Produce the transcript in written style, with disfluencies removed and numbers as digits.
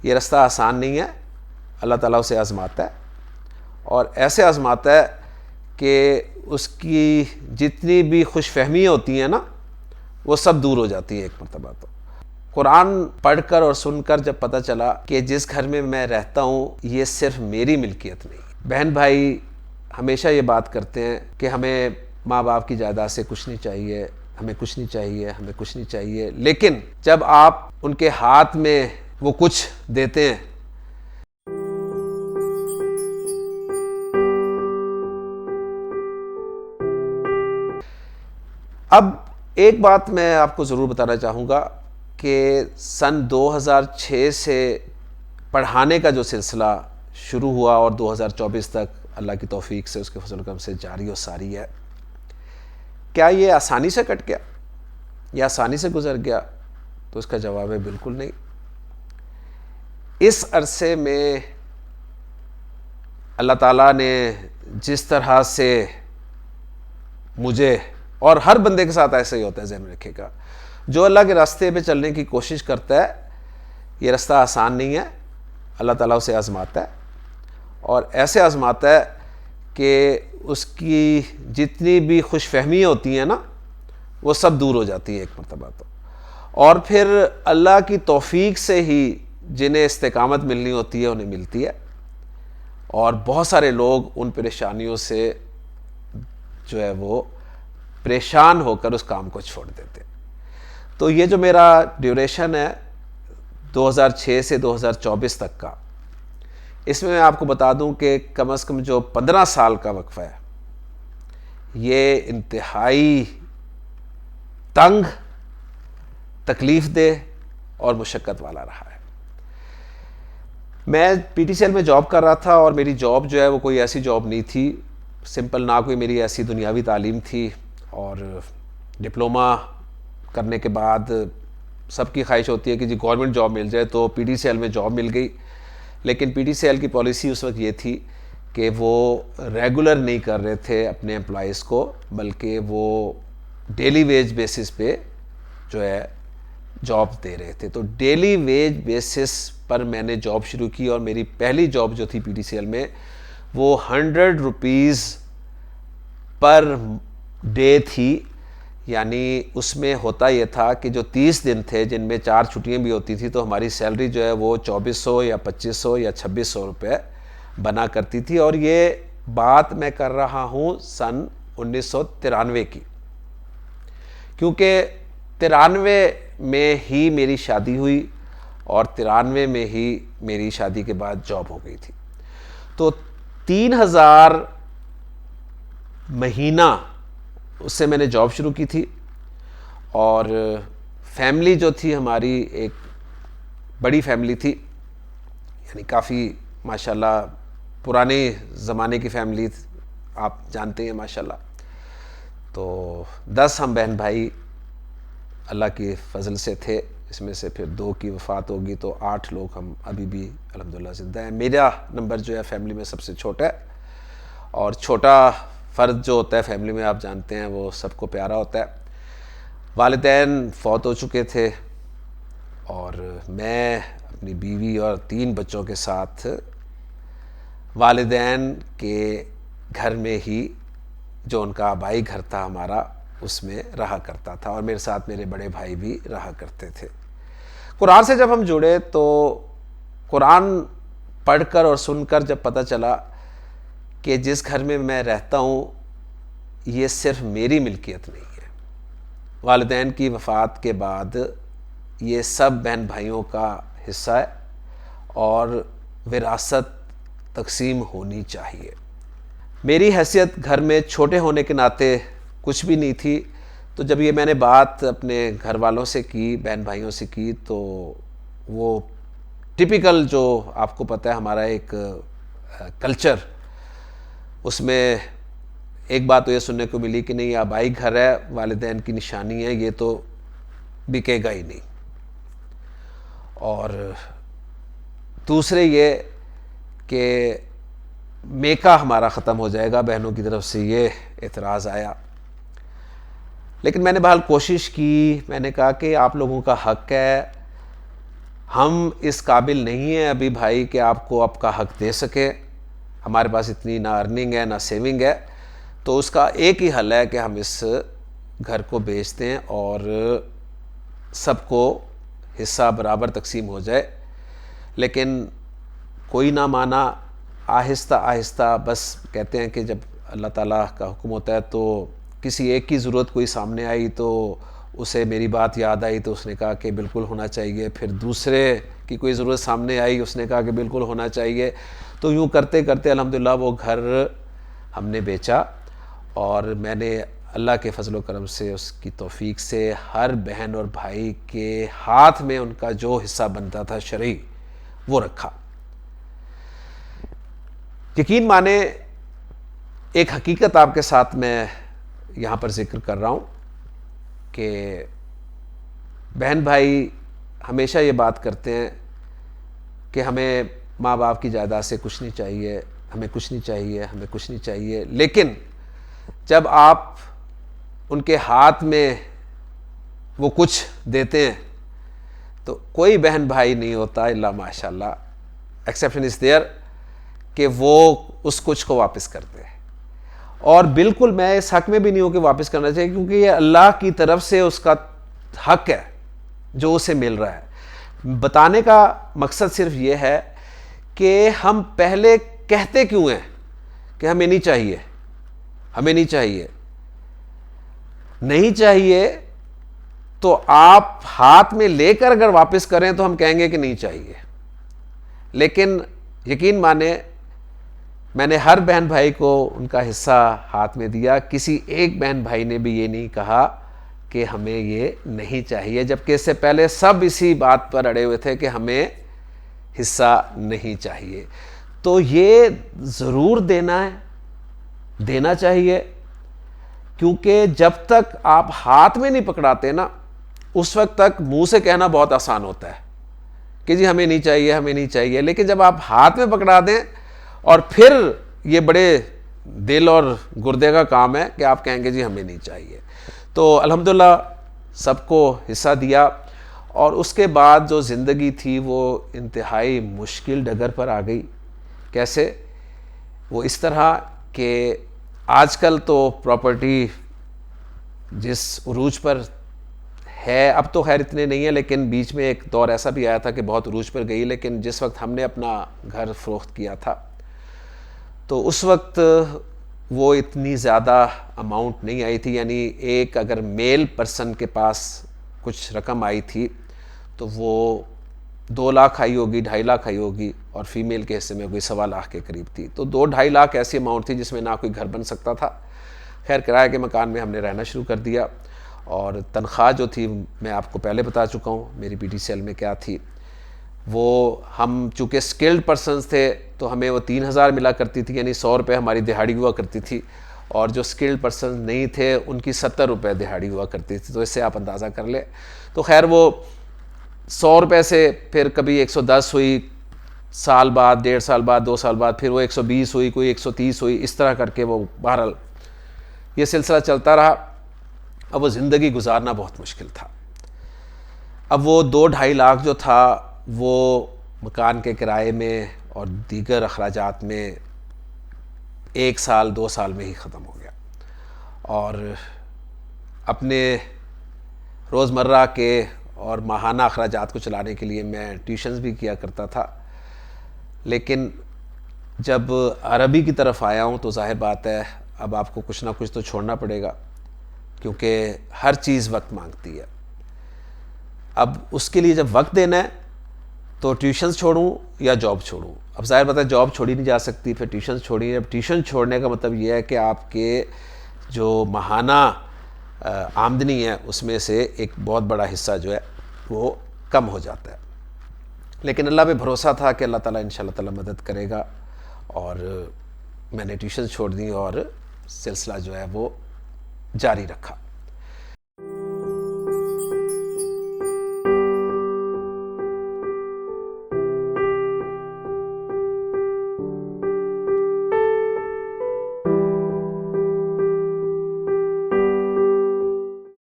یہ رستہ آسان نہیں ہے، اللہ تعالیٰ اسے آزماتا ہے، اور ایسے آزماتا ہے کہ اس کی جتنی بھی خوش فہمیاں ہوتی ہیں نا وہ سب دور ہو جاتی ہیں ایک مرتبہ۔ تو قرآن پڑھ کر اور سن کر جب پتہ چلا کہ جس گھر میں میں رہتا ہوں یہ صرف میری ملکیت نہیں۔ بہن بھائی ہمیشہ یہ بات کرتے ہیں کہ ہمیں ماں باپ کی جائیداد سے کچھ نہیں چاہیے، ہمیں کچھ نہیں چاہیے، ہمیں کچھ نہیں چاہیے، لیکن جب آپ ان کے ہاتھ میں وہ کچھ دیتے ہیں اب ایک بات میں آپ کو ضرور بتانا چاہوں گا کہ سن 2006 سے پڑھانے کا جو سلسلہ شروع ہوا اور 2024 تک اللہ کی توفیق سے، اس کے فضل و کرم سے جاری و ساری ہے، کیا یہ آسانی سے کٹ گیا یا آسانی سے گزر گیا؟ تو اس کا جواب ہے بالکل نہیں۔ اس عرصے میں اللہ تعالیٰ نے جس طرح سے مجھے، اور ہر بندے کے ساتھ ایسا ہی ہوتا ہے، ذہن میں رکھے گا، جو اللہ کے راستے پہ چلنے کی کوشش کرتا ہے یہ رستہ آسان نہیں ہے، اللہ تعالیٰ اسے آزماتا ہے، اور ایسے آزماتا ہے کہ اس کی جتنی بھی خوش فہمیاں ہوتی ہیں نا وہ سب دور ہو جاتی ہیں ایک مرتبہ۔ تو اور پھر اللہ کی توفیق سے ہی جنہیں استقامت ملنی ہوتی ہے انہیں ملتی ہے، اور بہت سارے لوگ ان پریشانیوں سے جو ہے وہ پریشان ہو کر اس کام کو چھوڑ دیتے۔ تو یہ جو میرا ڈیوریشن ہے 2006 سے 2024 تک کا، اس میں آپ کو بتا دوں کہ کم از کم جو 15 سال کا وقفہ ہے یہ انتہائی تنگ، تکلیف دہ اور مشقت والا رہا ہے۔ میں پی ٹی سی ایل میں جاب کر رہا تھا، اور میری جاب جو ہے وہ کوئی ایسی جاب نہیں تھی سمپل، نہ کوئی میری ایسی دنیاوی تعلیم تھی، اور ڈپلومہ کرنے کے بعد سب کی خواہش ہوتی ہے کہ جی گورنمنٹ جاب مل جائے، تو پی ٹی سی ایل میں جاب مل گئی، لیکن پی ٹی سی ایل کی پالیسی اس وقت یہ تھی کہ وہ ریگولر نہیں کر رہے تھے اپنے امپلائیز کو، بلکہ وہ ڈیلی ویج بیسس پہ جو ہے جاب دے رہے تھے۔ تو ڈیلی ویج بیسس پر میں نے جاب شروع کی، اور میری پہلی جاب جو تھی پی ٹی سی ایل میں وہ 100 روپیز پر ڈے تھی، یعنی اس میں ہوتا یہ تھا کہ جو 30 دن تھے جن میں 4 چھٹیاں بھی ہوتی تھی، تو ہماری سیلری جو ہے وہ 2400 یا 2500 یا 2600 روپے بنا کرتی تھی، اور یہ بات میں کر رہا ہوں سن 1993 کی، کیونکہ 93 میں ہی میری شادی ہوئی، اور 93 میں ہی میری شادی کے بعد جاب ہو گئی تھی۔ تو 3000 مہینہ اس سے میں نے جاب شروع کی تھی، اور فیملی جو تھی ہماری ایک بڑی فیملی تھی، یعنی کافی ماشاءاللہ پرانے زمانے کی فیملی آپ جانتے ہیں ماشاءاللہ۔ تو 10 ہم بہن بھائی اللہ کی فضل سے تھے، اس میں سے پھر 2 کی وفات ہوگی، تو 8 لوگ ہم ابھی بھی الحمدللہ زندہ ہیں۔ میرا نمبر جو ہے فیملی میں سب سے چھوٹا ہے، اور چھوٹا فرد جو ہوتا ہے فیملی میں آپ جانتے ہیں وہ سب کو پیارا ہوتا ہے۔ والدین فوت ہو چکے تھے، اور میں اپنی بیوی اور 3 بچوں کے ساتھ والدین کے گھر میں ہی، جو ان کا آبائی گھر تھا ہمارا، اس میں رہا کرتا تھا، اور میرے ساتھ میرے بڑے بھائی بھی رہا کرتے تھے۔ قرآن سے جب ہم جڑے تو قرآن پڑھ کر اور سن کر جب پتہ چلا کہ جس گھر میں میں رہتا ہوں یہ صرف میری ملکیت نہیں ہے، والدین کی وفات کے بعد یہ سب بہن بھائیوں کا حصہ ہے، اور وراثت تقسیم ہونی چاہیے۔ میری حیثیت گھر میں چھوٹے ہونے کے ناطے کچھ بھی نہیں تھی، تو جب یہ میں نے بات اپنے گھر والوں سے کی، بہن بھائیوں سے کی، تو وہ ٹپیکل جو آپ کو پتہ ہے ہمارا ایک کلچر، اس میں ایک بات تو یہ سننے کو ملی کہ نہیں یہ آبائی گھر ہے، والدین کی نشانی ہے، یہ تو بکے گا ہی نہیں، اور دوسرے یہ کہ میکا ہمارا ختم ہو جائے گا، بہنوں کی طرف سے یہ اعتراض آیا۔ لیکن میں نے بہرحال کوشش کی، میں نے کہا کہ آپ لوگوں کا حق ہے ہم اس قابل نہیں ہیں ابھی بھائی کہ آپ کو آپ کا حق دے سکیں، ہمارے پاس اتنی نہ ارننگ ہے نہ سیونگ ہے، تو اس کا ایک ہی حل ہے کہ ہم اس گھر کو بیچ دیں اور سب کو حصہ برابر تقسیم ہو جائے۔ لیکن کوئی نہ مانا، آہستہ آہستہ بس کہتے ہیں کہ جب اللہ تعالیٰ کا حکم ہوتا ہے تو کسی ایک کی ضرورت کوئی سامنے آئی تو اسے میری بات یاد آئی تو اس نے کہا کہ بالکل ہونا چاہیے، پھر دوسرے کی کوئی ضرورت سامنے آئی، اس نے کہا کہ بالکل ہونا چاہیے، تو یوں کرتے کرتے الحمدللہ وہ گھر ہم نے بیچا، اور میں نے اللہ کے فضل و کرم سے، اس کی توفیق سے، ہر بہن اور بھائی کے ہاتھ میں ان کا جو حصہ بنتا تھا شرعی وہ رکھا۔ یقین مانے ایک حقیقت آپ کے ساتھ میں یہاں پر ذکر کر رہا ہوں کہ بہن بھائی ہمیشہ یہ بات کرتے ہیں کہ ہمیں ماں باپ کی جائیداد سے کچھ نہیں چاہیے، ہمیں کچھ نہیں چاہیے، ہمیں کچھ نہیں چاہیے، لیکن جب آپ ان کے ہاتھ میں وہ کچھ دیتے ہیں تو کوئی بہن بھائی نہیں ہوتا الا ماشاء اللہ، ایکسیپشن از دیئر، کہ وہ اس کچھ کو واپس کرتے ہیں، اور بالکل میں اس حق میں بھی نہیں ہوں کہ واپس کرنا چاہیے، کیونکہ یہ اللہ کی طرف سے اس کا حق ہے جو اسے مل رہا ہے۔ بتانے کا مقصد صرف یہ ہے کہ ہم پہلے کہتے کیوں ہیں کہ ہمیں نہیں چاہیے، ہمیں نہیں چاہیے، نہیں چاہیے، تو آپ ہاتھ میں لے کر اگر واپس کریں تو ہم کہیں گے کہ نہیں چاہیے، لیکن یقین مانے میں نے ہر بہن بھائی کو ان کا حصہ ہاتھ میں دیا، کسی ایک بہن بھائی نے بھی یہ نہیں کہا کہ ہمیں یہ نہیں چاہیے، جبکہ اس سے پہلے سب اسی بات پر اڑے ہوئے تھے کہ ہمیں حصہ نہیں چاہیے۔ تو یہ ضرور دینا ہے، دینا چاہیے، کیونکہ جب تک آپ ہاتھ میں نہیں پکڑاتے نا، اس وقت تک منہ سے کہنا بہت آسان ہوتا ہے کہ جی ہمیں نہیں چاہیے، ہمیں نہیں چاہیے، لیکن جب آپ ہاتھ میں پکڑا دیں اور پھر یہ بڑے دل اور گردے کا کام ہے کہ آپ کہیں گے جی ہمیں نہیں چاہیے۔ تو الحمدللہ سب کو حصہ دیا، اور اس کے بعد جو زندگی تھی وہ انتہائی مشکل ڈگر پر آ گئی۔ کیسے؟ وہ اس طرح کہ آج کل تو پراپرٹی جس عروج پر ہے، اب تو خیر اتنے نہیں ہے، لیکن بیچ میں ایک دور ایسا بھی آیا تھا کہ بہت عروج پر گئی، لیکن جس وقت ہم نے اپنا گھر فروخت کیا تھا تو اس وقت وہ اتنی زیادہ اماؤنٹ نہیں آئی تھی، یعنی ایک اگر میل پرسن کے پاس کچھ رقم آئی تھی تو وہ 2 لاکھ آئی ہوگی، 2.5 لاکھ آئی ہوگی، اور فیمیل کے حصے میں کوئی 1.25 لاکھ کے قریب تھی، تو 2-2.5 لاکھ ایسی اماؤنٹ تھی جس میں نہ کوئی گھر بن سکتا تھا۔ خیر کرائے کے مکان میں ہم نے رہنا شروع کر دیا، اور تنخواہ جو تھی میں آپ کو پہلے بتا چکا ہوں میری پی ٹی سی ایل میں کیا تھی، وہ ہم چونکہ اسکلڈ پرسنز تھے تو ہمیں وہ 3,000 ملا کرتی تھی، یعنی 100 روپے ہماری دہاڑی ہوا کرتی تھی، اور جو اسکلڈ پرسنز نہیں تھے ان کی 70 روپے دہاڑی ہوا کرتی تھی، تو اس سے آپ اندازہ کر لیں۔ تو خیر وہ 100 روپے سے پھر کبھی 110 ہوئی، سال بعد، 1.5 سال بعد، 2 سال بعد پھر وہ 120 ہوئی، کوئی 130 ہوئی، اس طرح کر کے وہ بہرحال یہ سلسلہ چلتا رہا۔ اب وہ زندگی گزارنا بہت مشکل تھا۔ اب وہ 2-2.5 لاکھ جو تھا وہ مکان کے کرائے میں اور دیگر اخراجات میں 1 سال 2 سال میں ہی ختم ہو گیا، اور اپنے روزمرہ کے اور ماہانہ اخراجات کو چلانے کے لیے میں ٹیوشنز بھی کیا کرتا تھا، لیکن جب عربی کی طرف آیا ہوں تو ظاہر بات ہے اب آپ کو کچھ نہ کچھ تو چھوڑنا پڑے گا، کیونکہ ہر چیز وقت مانگتی ہے۔ اب اس کے لیے جب وقت دینا ہے تو ٹیوشنز چھوڑوں یا جاب چھوڑوں؟ اب ظاہر بات ہے جاب چھوڑی نہیں جا سکتی، پھر ٹیوشنز چھوڑی۔ اب ٹیوشن چھوڑنے کا مطلب یہ ہے کہ آپ کے جو ماہانہ آمدنی ہے اس میں سے ایک بہت بڑا حصہ جو ہے وہ کم ہو جاتا ہے، لیکن اللہ پہ بھروسہ تھا کہ اللہ تعالیٰ انشاءاللہ تعالیٰ مدد کرے گا، اور میں نے ٹیوشن چھوڑ دی اور سلسلہ جو ہے وہ جاری رکھا۔